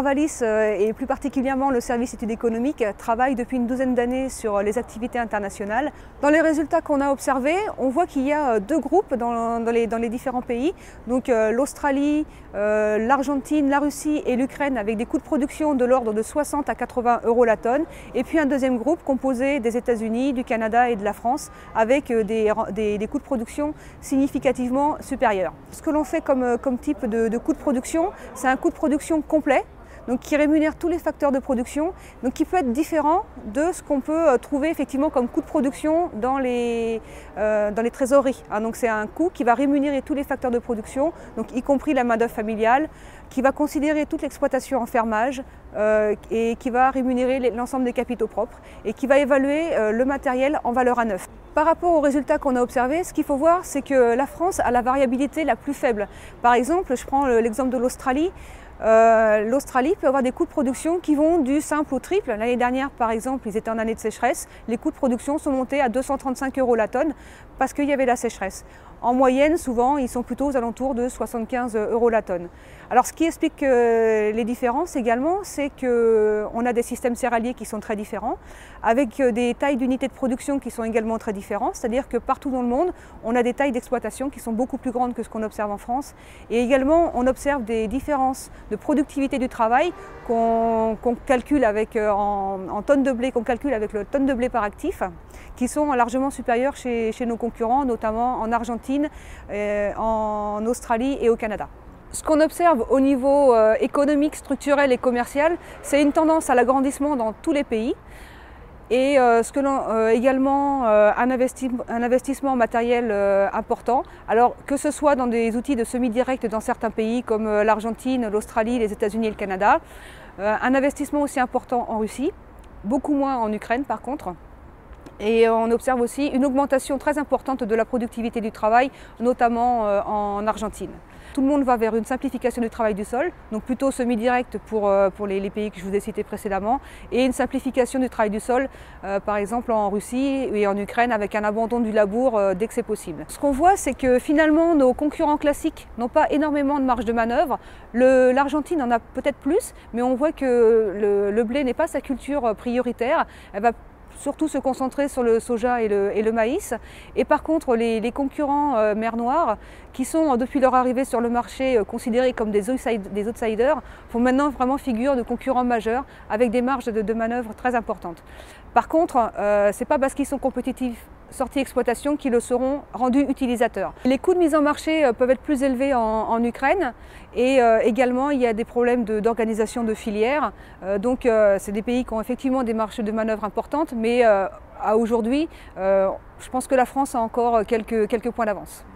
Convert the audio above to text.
Arvalis et plus particulièrement le service études économiques travaille depuis une douzaine d'années sur les activités internationales. Dans les résultats qu'on a observés, on voit qu'il y a deux groupes dans les différents pays, donc l'Australie, l'Argentine, la Russie et l'Ukraine avec des coûts de production de l'ordre de 60 à 80 euros la tonne, et puis un deuxième groupe composé des États-Unis, du Canada et de la France avec des coûts de production significativement supérieurs. Ce que l'on fait comme type de coût de production, c'est un coût de production complet, donc qui rémunère tous les facteurs de production, donc qui peut être différent de ce qu'on peut trouver effectivement comme coût de production dans les trésoreries. Donc c'est un coût qui va rémunérer tous les facteurs de production, donc y compris la main-d'œuvre familiale, qui va considérer toute l'exploitation en fermage et qui va rémunérer l'ensemble des capitaux propres et qui va évaluer le matériel en valeur à neuf. Par rapport aux résultats qu'on a observés, ce qu'il faut voir, c'est que la France a la variabilité la plus faible. Par exemple, je prends l'exemple de l'Australie. L'Australie peut avoir des coûts de production qui vont du simple au triple. L'année dernière, par exemple, ils étaient en année de sécheresse. Les coûts de production sont montés à 235 euros la tonne parce qu'il y avait la sécheresse. En moyenne, souvent, ils sont plutôt aux alentours de 75 euros la tonne. Alors, ce qui explique les différences également, c'est qu'on a des systèmes céréaliers qui sont très différents, avec des tailles d'unités de production qui sont également très différentes. C'est-à-dire que partout dans le monde, on a des tailles d'exploitation qui sont beaucoup plus grandes que ce qu'on observe en France. Et également, on observe des différences de productivité du travail qu'on calcule en tonnes de blé, qu'on calcule avec le tonne de blé par actif, qui sont largement supérieures chez nos concurrents, notamment en Argentine, en Australie et au Canada. Ce qu'on observe au niveau économique, structurel et commercial, c'est une tendance à l'agrandissement dans tous les pays. Et également un investissement matériel important, alors que ce soit dans des outils de semi-direct dans certains pays comme l'Argentine, l'Australie, les États-Unis et le Canada, un investissement aussi important en Russie, beaucoup moins en Ukraine par contre. Et on observe aussi une augmentation très importante de la productivité du travail, notamment en Argentine. Tout le monde va vers une simplification du travail du sol, donc plutôt semi-direct pour les pays que je vous ai cités précédemment, et une simplification du travail du sol, par exemple en Russie et en Ukraine, avec un abandon du labour dès que c'est possible. Ce qu'on voit, c'est que finalement nos concurrents classiques n'ont pas énormément de marge de manœuvre. L'Argentine en a peut-être plus, mais on voit que le blé n'est pas sa culture prioritaire. Elle va surtout se concentrer sur le soja et le maïs. Et par contre, les concurrents mer Noire, qui sont depuis leur arrivée sur le marché considérés comme des outsiders, font maintenant vraiment figure de concurrents majeurs avec des marges de manœuvre très importantes. Par contre, ce n'est pas parce qu'ils sont compétitifs sortis d'exploitation qu'ils le seront rendus utilisateurs. Les coûts de mise en marché peuvent être plus élevés en Ukraine et également il y a des problèmes d'organisation de filières. Donc c'est des pays qui ont effectivement des marges de manœuvre importantes, mais à aujourd'hui, je pense que la France a encore quelques points d'avance.